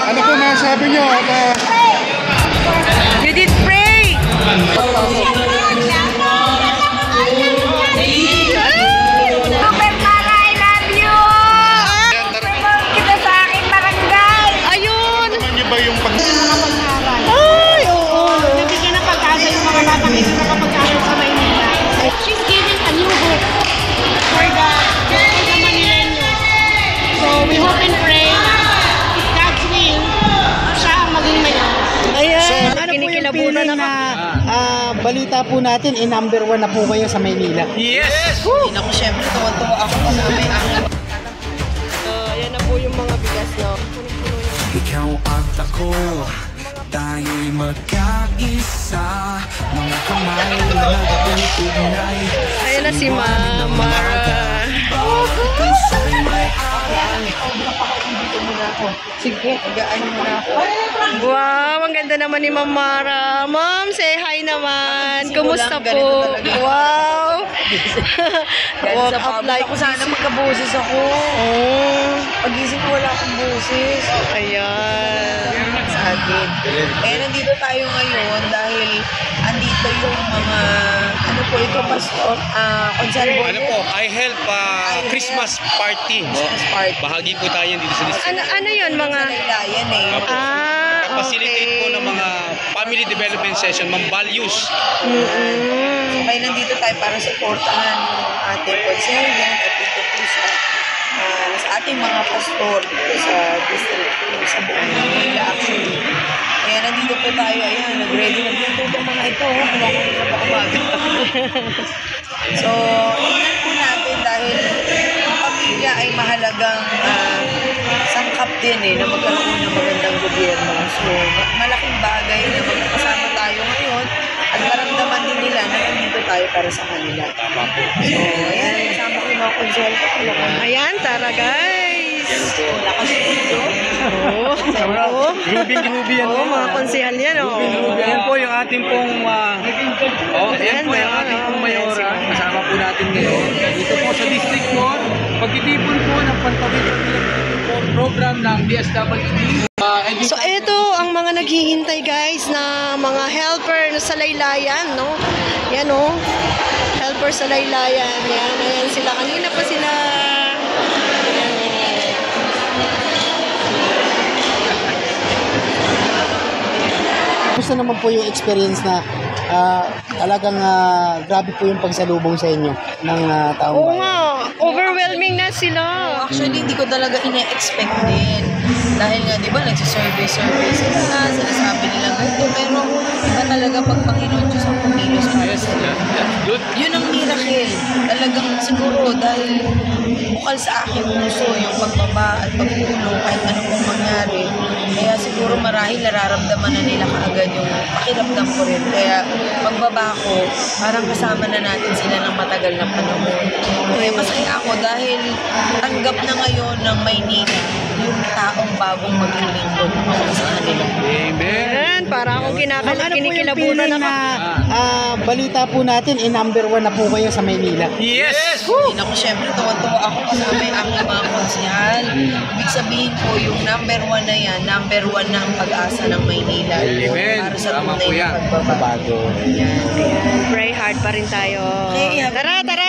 Ano po masasabi nyo? You did pray! Super Mara, I love you! Kita sa akin, barangay! Ayun! Ano nyo ba yung Ay, oo! Nabigyan ng pag-asa yung mga batang hindi nakapag-aral sa Maynila. She's giving a new hope for the Manileños. So we hope and pray God's will siya ang maging mayor. Ayan! Ano po yung Kinikilabutan feeling na na balita po natin, number 1 na po kayo sa Maynila? Yes! Naku, syempre, tuwa-tuwa ako kasama yung aking. Ayan na po yung mga bigas, no? Ikaw at ako, tayo'y magkaisa. Mga kamay na nagtutugnay. Ayan na si Mama. Sige, higaan mo na ako. Wow, ang ganda naman ni Ma'am Mara. Ma'am, say hi naman. Kumusta Ganito po? talaga. Wow! Ganun Walk sa up pagod like ako, sana magkaboses ako. Oh, Pag-isip ko wala akong boses. ayan. Sa akin. Eh, nandito tayo ngayon dahil andito yung mga, ano po ito, pastor, Consal Boy. Ano po, I help Christmas party. Christmas party. Bahagi po tayo dito sa district. Ano yun, mga... Laylayan eh. Facilitate po ng mga family development session, mga values. So, kaya nandito tayo para supportahan yung ating conservant at dito po sa ating mga pastor dito sa district, sa buong Manila actually. Kaya nandito po tayo, ayan, nag-ready, nagtutulong mga ito. Wala ko na pa umaga. So, tingnan po natin dahil ang pamilya ay mahalagang sangkap din na magkaroon ng magandang gobyerno. So, malaking bagay na magkakasama tayo ngayon at maramdaman din nila na nandito tayo para sa kanila. So, ayan, kasama ko yung mga konsulta ko. Ayan, tara guys. Wala kasi dito. Oo. Ruby yan. Oo, mga konsehal yan. Oo. Yan po yung ating pong yan po yung ating pong mayora. Kasama po natin ngayon. Dito po sa District 4, pagtitipon po ng pantawid-tawid program ng DSWD. So, ito ang mga naghihintay guys na mga helper sa laylayan, no? Yan, no? Helper sa laylayan. Yan, ayan sila. Kanina pa sila. Ayan. Gusto naman po yung experience na talagang grabe po yung pagsalubong sa inyo ng taong Oo bayan. nga, overwhelming na sila. Actually, hindi ko talaga ine-expect din. Dahil nga, di ba, nagsisurvey sila na, sinasabi nila ganito. Pero iba talaga pag Panginoon Diyos ang pumilos para sila. Yun ang miracle. Talagang siguro dahil bukal sa aking puso yung pagbaba at pagtulong kahit anong pong mangyari. Kaya siguro marahil nararamdaman na nila kaagad yung pakiramdam ko rin. Kaya pagbaba ko, parang kasama na natin sila ng matagal na panahon. Kaya masaya ako dahil tanggap na ngayon ng Maynila yung taong bagong maglilingkod ako sa kanila. Ayan, para akong Ano po yung kinikilabutan feeling ako. na balita po natin, number 1 na po kayo sa Maynila? Yes! Ako, syempre, tuwa-tuwa ako kasama yung aking mga konsehal. Ibig sabihin po, yung number 1 na yan, number 1 na ang pag-asa ng Maynila. Amen. Para sa Tama tunay po na yan. pagbabago. Ayan, pray hard pa rin tayo. Okay, Tara, tara!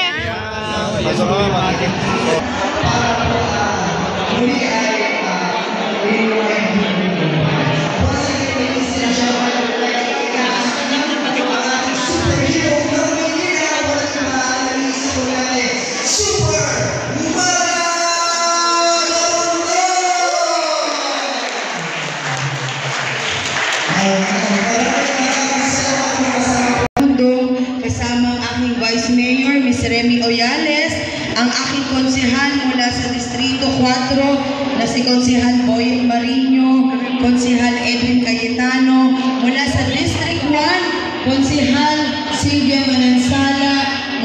Kasama ang aking Vice Mayor, Ms. Remy Oyales, ang aking konsehal mula sa Distrito 4 na si Konsehal Boy Marino, Konsehal Edwin Cayetano, mula sa District 1, Konsehal Silvia Manansala,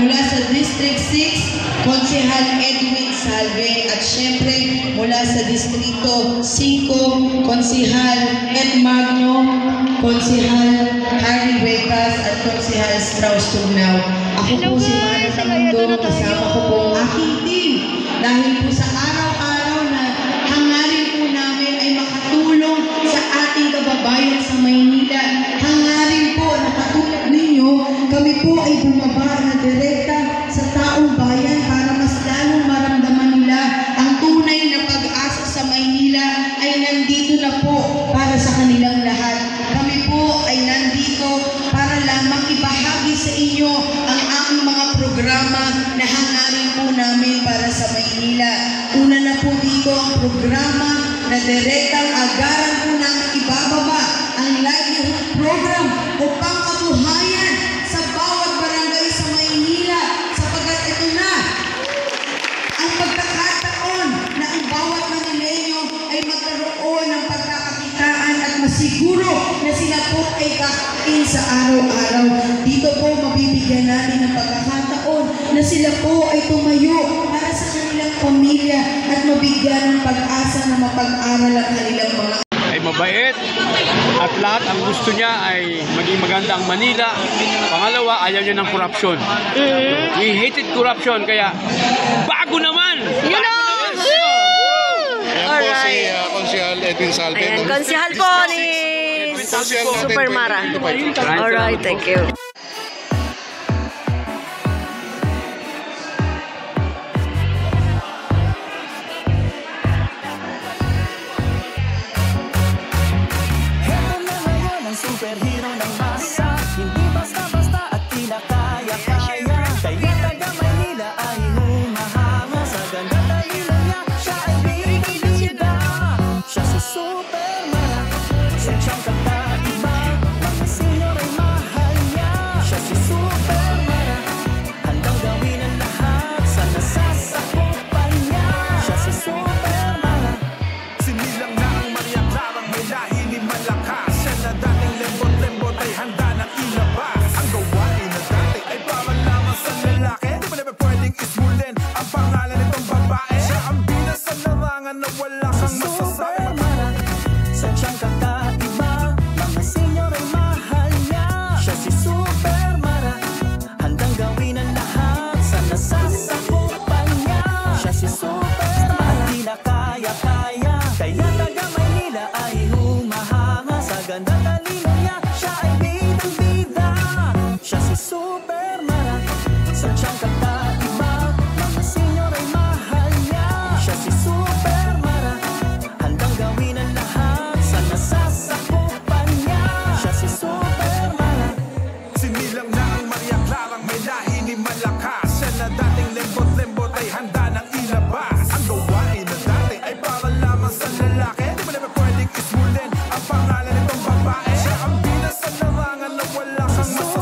mula sa District 6, Konsehal Edwin Salve, at syempre mula sa Distrito 5, Konsehal Ed Magno, Konsehal Harry Huecas at Konsehal Strauss Tugnaw. Ako po si Mana Tamundo, kasama ko po ang aking team. Dahil po sa araw-araw na hangarin po namin ay makatulong nandito na po para sa kanilang lahat. Kami po ay nandito para lamang ibahagi sa inyo ang aming mga programa na hangarin po namin para sa Maynila. Una na po dito ang programa na direktang agaran po namin ibababa ang livelihood program o pangkabuhayan sa bawat barangay sa Maynila, sapagkat ito na ang pagkakataon na ang bawat Manileño ay magkaroon ng pagkakakitaan at masiguro na sila po ay kakain sa araw-araw. Dito po mabibigyan natin ng pagkakataon na sila po ay tumayo para sa kanilang pamilya at mabigyan ng pag-asa na mapag-aral ang kanilang mga ay mabait at lahat ang gusto niya ay maging maganda ang Manila. Pangalawa, ayaw niya ng corruption. He hated corruption, kaya bago naman! You know! Ayan po si Konsehal Edwin Salve. Ayan, konsehal po ni Super Mara. Alright, thank you. Superhero ng masa, hindi basta-basta at kinakaya-kaya. Kaya taga Maynila ay humahanga sa ganda talino niya, siya ay bida-bida. Siya si Super Mara, sa siyang kakaiba, mga senyor ay mahal niya. Siya si Super Mara, handang gawin ang lahat sa nasasakupan niya. Siya si Super Mara, sinilang na ang Maria Clarang may lahi ni malakas. Siya na dating lembot-lembot ay handa ng ilabas. Ang gawain na dati ay para lamang sa lalaki. Di mo naman pwedeng ismulin ang pangalan nitong babae. Siya ang bida sa larangan na wala kang masasabi. sa siyang kakaiba, mga senyor ay mahal niya. Siya si Super Mara, handang gawin ang lahat sa nasasakupan niya. Siya si Super Mara, di na kaya-kaya, kaya taga Maynila ay humahanga sa ganda talino niya. Siya ay bidang-bida. Siya si Super Mara, sa siyang kakaiba, mga senyor ay mahal niya. Siya si Super Mara, handang gawin ang lahat sa nasasakupan niya. Siya si Super Mara, Sinilang na ang Maria Clarang may lahi ni malakas. Siya na dating lembot-lembot ay handa ng ilabas. Ang gawain na dati ay para lamang sa lalaki. Di mo naman pwedeng ismulin ang pangalan nitong babae. Siya ang bida sa larangan na wala kang masasabi.